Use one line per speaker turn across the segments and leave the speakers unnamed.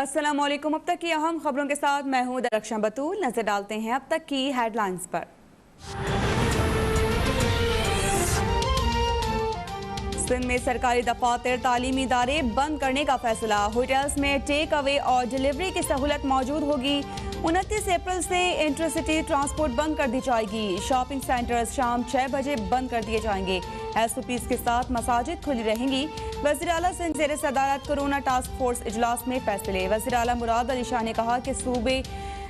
अस्सलाम वालेकुम। अब तक की अहम खबरों के साथ मैं हूं दरख्शां बतूल। नजर डालते हैं अब तक की हेडलाइंस पर। सिंध में सरकारी दफातर, तालीमी इदारे बंद करने का फैसला। होटल्स में टेक अवे और डिलीवरी की सहूलत मौजूद होगी। 29 अप्रैल से इंटरसिटी ट्रांसपोर्ट बंद कर दी जाएगी। शॉपिंग सेंटर्स शाम 6 बजे बंद कर दिए जाएंगे। SOPs के साथ मसाजिद खुली रहेंगी। वज़ीर आला सिंध ज़ेर सदारत कोरोना टास्क फोर्स इजलास में फैसले। वज़ीर आला मुराद अली शाह ने कहा कि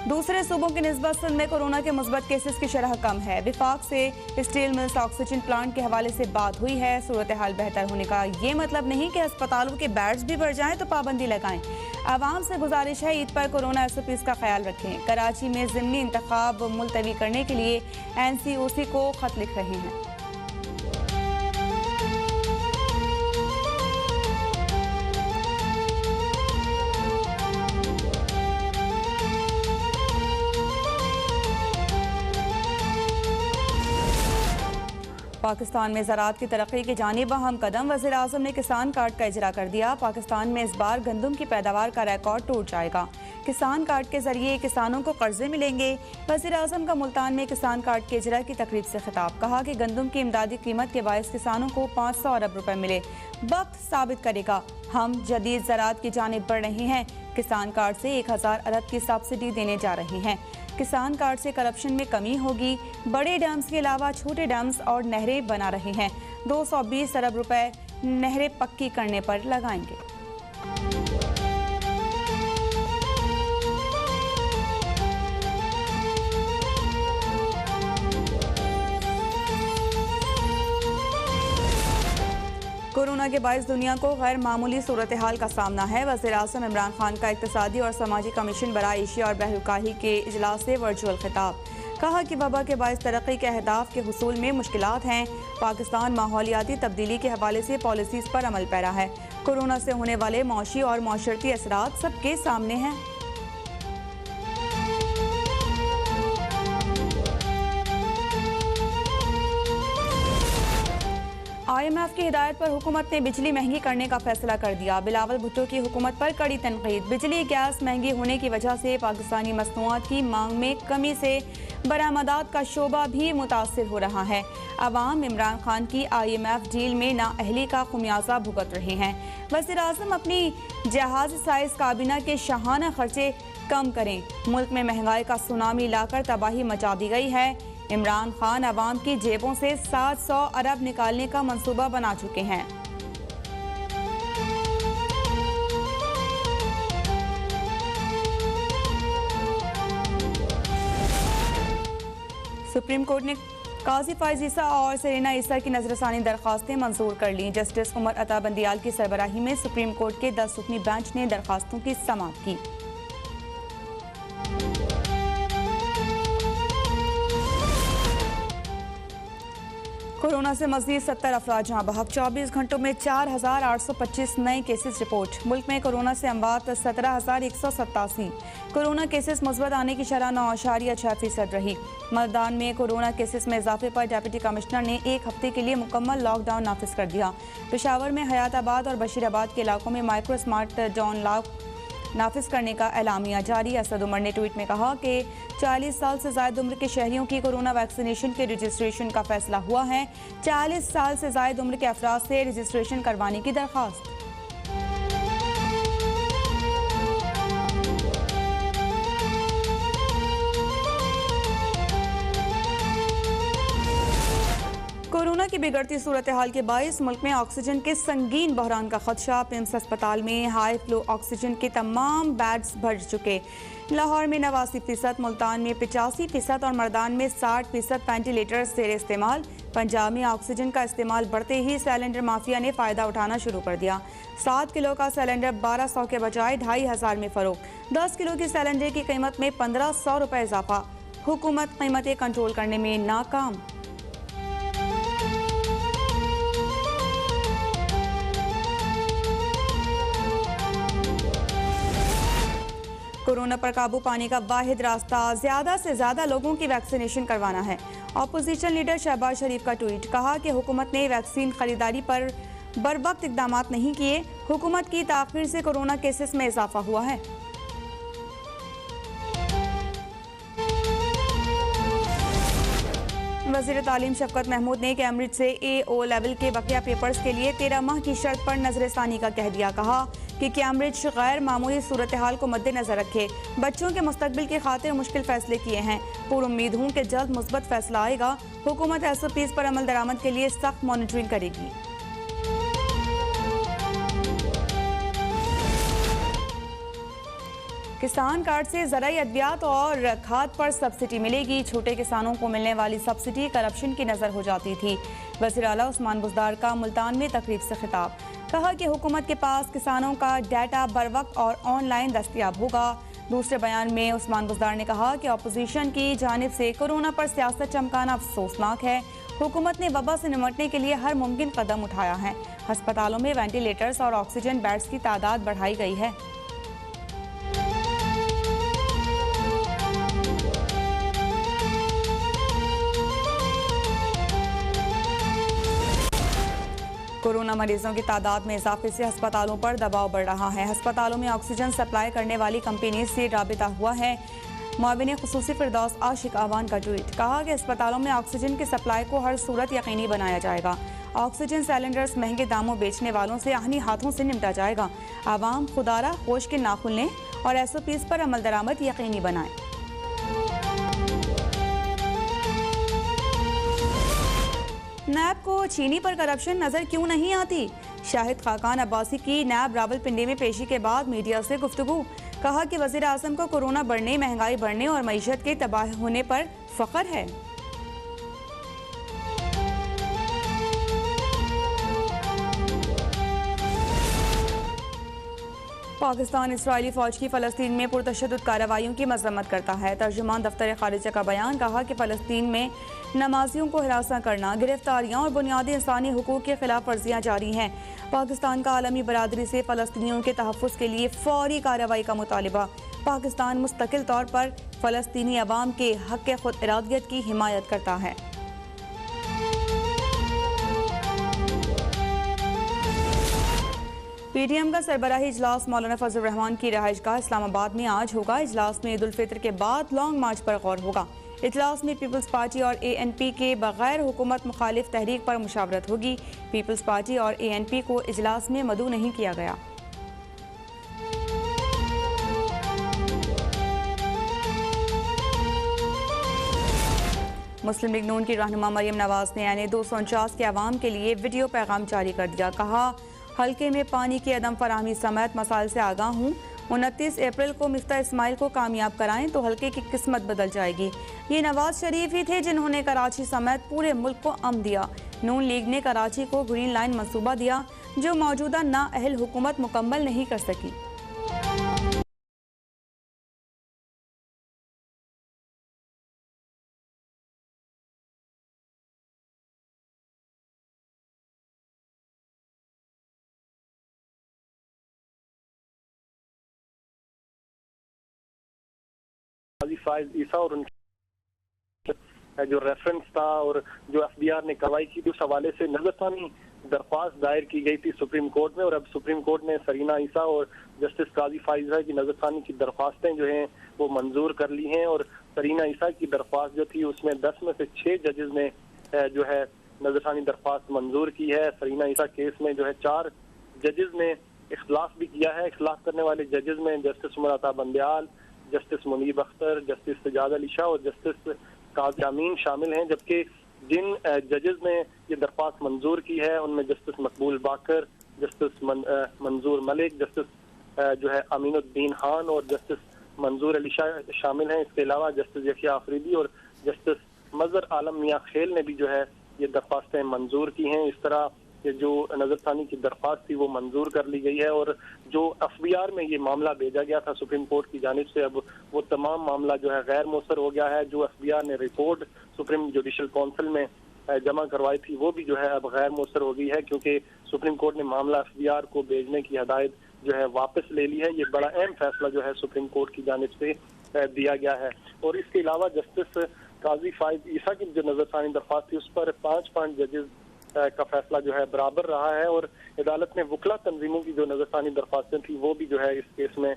दूसरे सूबों की निस्बत सिंध में कोरोना के मुस्बत केसेस की शरह कम है। विफाक से स्टील मिल्स ऑक्सीजन प्लांट के हवाले से बात हुई है। सूरत हाल बेहतर होने का ये मतलब नहीं कि अस्पतालों के बेड्स भी बढ़ जाएं तो पाबंदी लगाएं। आवाम से गुजारिश है ईद पर कोरोना SOPs का ख्याल रखें। कराची में ज़िमनी इंतखाब मुलतवी करने के लिए NCOC को खत लिख रहे हैं। पाकिस्तान में ज़राअत की तरक्की की जानिब अहम कदम। वज़ीर आज़म ने किसान कार्ड का इजरा कर दिया। पाकिस्तान में इस बार गंदम की पैदावार का रिकॉर्ड टूट जाएगा। किसान कार्ड के जरिए किसानों को कर्जे मिलेंगे। वज़ीर आज़म का मुल्तान में किसान कार्ड के इजरा की तकरीब से खिताब। कहा कि गंदम की इमदादी कीमत के बायस किसानों को 500 अरब रुपए मिले। वक्त साबित करेगा हम जदीद ज़राअत की जानिब बढ़ रहे हैं। किसान कार्ड से 1000 अरब की सब्सिडी देने जा रहे हैं। किसान कार्ड से करप्शन में कमी होगी। बड़े डैम्स के अलावा छोटे डैम्स और नहरें बना रहे हैं। 220 अरब रुपए नहरें पक्की करने पर लगाएंगे। कोरोना के बायस दुनिया को गैर मामूली सूरत हाल का सामना है। वज़ीर आज़म इमरान खान का इक़्तिसादी और समाजी कमीशन बराए एशिया और बहरुकाही के इजलास से वर्चुअल खिताब। कहा कि वबा के बायस तरक्की के अहदाफ के हुसूल में मुश्किलात हैं। पाकिस्तान माहौलियाती तब्दीली के हवाले से पॉलिसीज़ पर अमल पैरा है। कोरोना से होने वाले मौशी और मौशरती असरात सबके सामने हैं। IMF की हिदायत पर हुकूमत ने बिजली महंगी करने का फैसला कर दिया। बिलावल भुट्टो की हुकूमत पर कड़ी तनकीद। बिजली गैस महंगी होने की वजह से पाकिस्तानी मसनूआत की मांग में कमी से बरामदात का शोबा भी मुतासिर हो रहा है। अवाम इमरान खान की IMF डील में नाअहली का खुमियाजा भुगत रहे हैं। वज़ीर आज़म अपनी जहाज साइज काबीना के शाहाना खर्चे कम करें। मुल्क में महंगाई का सुनामी लाकर तबाही मचा दी गई है। इमरान खान अवाम की जेबों से 700 अरब निकालने का मंसूबा बना चुके हैं। सुप्रीम कोर्ट ने काजी फाइज ईसा और सेरेना ईसा की नजरसानी दरखास्तें मंजूर कर लीं। जस्टिस उमर अता बंदियाल की सरबराही में सुप्रीम कोर्ट के 10 रुकनी बेंच ने दरखास्तों की समाअत की। कोरोना से मज़ीद 70 अफराद जहाँ बहक। 24 घंटों में 4825 नए केसेस रिपोर्ट। मुल्क में कोरोना से अमवात 17,187। कोरोना केसेस मुस्बत आने की शरह 9.6% रही। मर्दान में कोरोना केसेस में इजाफे पर डिप्टी कमिश्नर ने 1 हफ्ते के लिए मुकम्मल लॉकडाउन नाफिज कर दिया। पेशावर में हयाताबाद और बशीराबाद के इलाकों में माइक्रो स्मार्ट डाउन लॉक नाफिज करने का एलामिया जारी। असद उमर ने ट्वीट में कहा कि 40 साल से ज़ायद उम्र के शहरियों की कोरोना वैक्सीनेशन के रजिस्ट्रेशन का फैसला हुआ है। 40 साल से ज़ायद उम्र के अफराद से रजिस्ट्रेशन करवाने की दरख्वास्त। कोरोना की बिगड़ती सूरत हाल के बायस मुल्क में ऑक्सीजन के संगीन बहरान का खदशा। पिम्स अस्पताल में हाई फ्लो ऑक्सीजन के तमाम बेड्स भर चुके। लाहौर में 89%, मुल्तान में 85% और मर्दान में 60% वेंटिलेटर से इस्तेमाल। पंजाब में ऑक्सीजन का इस्तेमाल बढ़ते ही सिलेंडर माफिया ने फ़ायदा उठाना शुरू कर दिया। 7 किलो का सिलेंडर 1200 के बजाय 2500 में फ़रोख्त। 10 किलो की सिलेंडर की कीमत में 1500 रुपये इजाफा। हुकूमत कीमतें कंट्रोल करने में नाकाम। कोरोना पर काबू पाने का वाहिद रास्ता ज्यादा से ज्यादा लोगों की वैक्सीनेशन करवाना है। अपोजिशन लीडर शहबाज शरीफ का ट्वीट। कहा कि हुकूमत ने वैक्सीन खरीदारी पर बर वक्त इकदाम नहीं किए। हुकूमत की ताख़ीर से कोरोना केसेस में इजाफा हुआ है। वज़ीर तालीम शफकत महमूद ने कैम्ब्रिज से AO लेवल के बकिया पेपर्स के लिए 13 माह की शर्त पर नजरसानी का कह दिया। कहा कि कैम्ब्रिज गैर मामूली सूरत हाल को मद्देनजर रखे बच्चों के मुस्तकबिल की खातिर मुश्किल फैसले किए हैं। पुरुम्मीद हूँ कि जल्द मुस्बत फैसला आएगा। हुकूमत SOPs पर अमल दरामद के लिए सख्त मॉनिटरिंग करेगी। किसान कार्ड से ज़राई अद्वियात और खाद पर सब्सिडी मिलेगी। छोटे किसानों को मिलने वाली सब्सिडी करप्शन की नज़र हो जाती थी। वज़ीर आला उस्मान बुज़दार का मुल्तान में तकरीब से खिताब। कहा कि हुकूमत के पास किसानों का डाटा बर वक्त और ऑनलाइन दस्तयाब होगा। दूसरे बयान में उस्मान बुज़दार ने कहा कि अपोजिशन की जानिब से कोरोना पर सियासत चमकाना अफसोसनाक है। हुकूमत ने वबा से निमटने के लिए हर मुमकिन कदम उठाया है। हस्पतालों में वेंटिलेटर्स और ऑक्सीजन बेड्स की तादाद बढ़ाई गई है। कोरोना मरीजों की तादाद में इजाफे से अस्पतालों पर दबाव बढ़ रहा है। अस्पतालों में ऑक्सीजन सप्लाई करने वाली कंपनी से राबिता हुआ है। मुआविन खुसूसी फिरदौस आशिक आवान का ट्वीट। कहा कि अस्पतालों में ऑक्सीजन की सप्लाई को हर सूरत यकीनी बनाया जाएगा। ऑक्सीजन सिलेंडर्स महंगे दामों बेचने वालों से आहनी हाथों से निपटा जाएगा। आवाम खुदारा होश के नाखुन लें और SOPs पर अमल दरामद यकीनी बनाएं। नैब को चीनी पर करप्शन नजर क्यों नहीं आती? शाहिद खाकान अब्बासी की नैब रावलपिंडी में पेशी के बाद मीडिया से गुफ्तगू। कहा कि वज़ीर आज़म को कोरोना बढ़ने, महंगाई बढ़ने और मईशत के तबाह होने पर फख्र है। पाकिस्तान इसराइली फ़ौज की फ़लस्तीन में पुरतशद्दुद कार्रवाइयों की मज़म्मत करता है। तर्जुमान दफ्तर ख़ारिजा का बयान। कहा कि फ़लस्तीन में नमाजियों को हिरासत करना, गिरफ्तारियाँ और बुनियादी इंसानी हुकूक की खिलाफ वर्जियाँ जारी हैं। पाकिस्तान का आलमी बरादरी से फ़लस्तीनियों के तहफ़्फ़ुज़ के लिए फ़ौरी कार्रवाई का मुतालिबा। पाकिस्तान मुस्तकिल तौर पर फ़लस्तीनी अवाम के हक़ खुद इरादियत की हिमायत करता है। PDM का सरबराही इजलास मौलाना फजल रहमान की रहायशगाह इस्लामाबाद में आज होगा। इजलास में ईद उल फितर के बाद लॉन्ग मार्च पर गौर होगा। इजलास में पीपल्स पार्टी और ANP के बगैर हुकूमत मुखालिफ तहरीक पर मुशावरत होगी। पीपल्स पार्टी और ANP को इजलास में मदऊ नहीं किया गया। मुस्लिम लीग नून की रहनुमा मरियम नवाज ने यानी 249 के अवाम के लिए वीडियो पैगाम जारी कर दिया। कहा हल्के में पानी की अदम फराहमी समेत मसाइल से आगाह हूँ। 29 अप्रैल को मिफ्ता इस्माइल को कामयाब कराएं तो हल्के की किस्मत बदल जाएगी। ये नवाज शरीफ ही थे जिन्होंने कराची समेत पूरे मुल्क को अमन दिया। नून लीग ने कराची को ग्रीन लाइन मंसूबा दिया जो मौजूदा नाअहल हुकूमत मुकम्मल नहीं कर सकी।
ईसा और उनके जो रेफरेंस था और जो FBR ने कार्रवाई की थी उस हवाले से नजरसानी दरख्वास्त दायर की गई थी सुप्रीम कोर्ट में। और अब सुप्रीम कोर्ट ने सरीना ईसा और जस्टिस काजी फाइजा की नजरसानी की दरख्वास्तें जो हैं वो मंजूर कर ली हैं। और सरीना ईसा की दरख्वास्त जो थी उसमें 10 में से 6 जजेस ने जो है नजरसानी दरख्वास्त मंजूर की है। सरीना ईसा केस में जो है 4 जजेस ने इख्तलाफ भी किया है। इख्तलाफ करने वाले जजेस में justice Umar Ata Bandial, justice Munib Akhtar, justice Sajjad Ali Shah और जस्टिस काजी अमीन शामिल हैं। जबकि जिन जजेस ने ये दरख्वास्त मंजूर की है उनमें जस्टिस मकबूल बाकर, जस्टिस मंजूर मलिक, जस्टिस जो है अमीनुद्दीन खान और जस्टिस मंजूर अली शाह शामिल हैं। इसके अलावा जस्टिस यहिया आफरीदी और जस्टिस मजहर आलम मियां खेल ने भी जो है ये दरख्वास्तें मंजूर की हैं। इस तरह ये जो नजरसानी की दरख्वास्त थी वो मंजूर कर ली गई है। और जो FBR में ये मामला भेजा गया था सुप्रीम कोर्ट की जानिब से, अब वो तमाम मामला जो है गैर मौसर हो गया है। जो FBR ने रिपोर्ट सुप्रीम जुडिशल काउंसिल में जमा करवाई थी वो भी जो है अब गैर मौसर हो गई है, क्योंकि सुप्रीम कोर्ट ने मामला FBR को भेजने की हदायत जो है वापस ले ली है। ये बड़ा अहम फैसला जो है सुप्रीम कोर्ट की जानिब से दिया गया है। और इसके अलावा जस्टिस काजी फाइज ईसा की जो नजरसानी दरख्वास्त थी उस पर 5 जजेस का फैसला जो है बराबर रहा है और अदालत ने वकला तंजीमों की जो नजरसानी दरख्वास्तें थी वो भी जो है इस केस में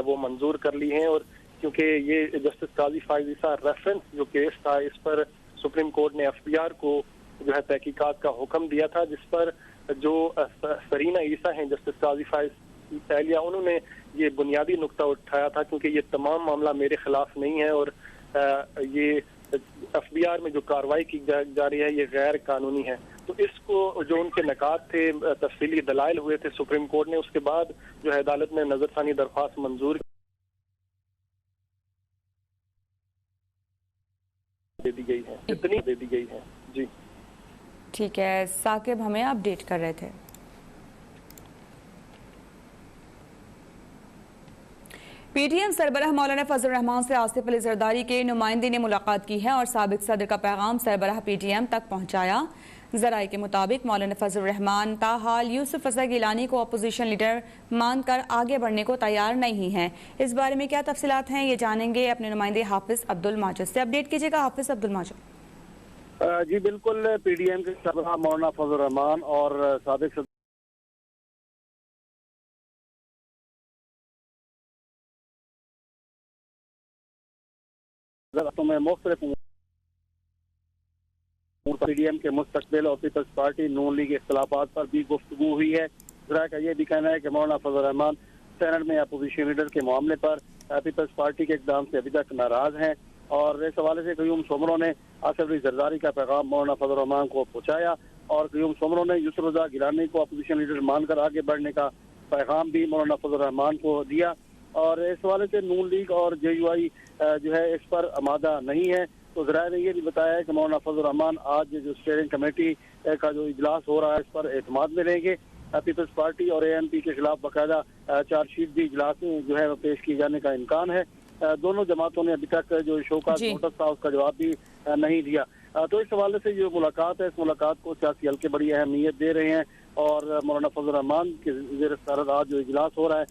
वो मंजूर कर ली हैं। और क्योंकि ये जस्टिस काजी फाइज ईसा रेफरेंस जो केस था इस पर सुप्रीम कोर्ट ने एफबीआर को जो है तहकीकात का हुक्म दिया था, जिस पर जो सरीना ईसा हैं जस्टिस काजी फाइज एहलिया उन्होंने ये बुनियादी नुक्ता उठाया था क्योंकि ये तमाम मामला मेरे खिलाफ नहीं है और ये एफबीआर में जो कार्रवाई की जा रही है ये गैर कानूनी है। तो इसको जो उनके नकात थे तफसीली दलाइल हुए थे सुप्रीम कोर्ट ने, उसके बाद जो है अदालत ने नजरसानी दरख्वास्त मंजूर दे दी गई है, इतनी दे दी गई है। जी
ठीक है, साकिब हमें अपडेट कर रहे थे। पीटीएम सरबराह मौलाना फजल रहमान से आसिफ अली जरदारी के नुमाइंदे ने मुलाकात की है और साबिक सदर का पैगाम सरबराह पीटीएम तक पहुंचाया। जराये के मुताबिक मौलाना फजल रहमान ताहाल यूसुफ रज़ा गिलानी को अपोजिशन लीडर मानकर आगे बढ़ने को तैयार नहीं हैं। इस बारे में क्या तफसीलात हैं ये जानेंगे अपने नुमाइंदे हाफिज अब्दुल माजिद से। अपडेट कीजिएगा हाफिज अब्दुल माजिद।
जी बिल्कुल, पीडीएम के सरबराह मौलाना फजल रहमान और साबिक में मुख्तलिफ पीडीएम के मुस्तकबिल और पीपल्स पार्टी नून लीग इख्तलाफात पर भी गुफ्तगू हुई है। जरा का ये भी कहना है कि मौलाना फजल रहमान सेनेट में अपोजिशन लीडर के मामले पर पीपल्स पार्टी के इकदाम से अभी तक नाराज हैं और इस हवाले से क़य्यूम सुमरों ने आसिफ अली जरदारी का पैगाम मौलाना फजल रहमान को पहुँचाया और क़य्यूम सुमरों ने यूसुफ रज़ा गिलानी को अपोजिशन लीडर मानकर आगे बढ़ने का पैगाम भी मौलाना फजल रहमान को दिया। और इस हवाले से नून लीग और JUI जो है इस पर आमादा नहीं है। तो जराये ने ये भी बताया है कि मौलाना फजल रहमान आज जो स्टीयरिंग कमेटी का जो इजलास हो रहा है इस पर एतमाद में रहेंगे। पीपल्स पार्टी और ANP के खिलाफ बाकायदा चार्जशीट भी इजलास में जो है पेश किए जाने का इम्कान है। दोनों जमातों ने अभी तक जो शोकाज नोटिस था उसका जवाब भी नहीं दिया। तो इस हवाले से जो मुलाकात है इस मुलाकात को सियासी हल्के बड़ी अहमियत दे रहे हैं और मौलाना फजल रहमान के ज़ेर सदारत आज जो इजलास हो रहा है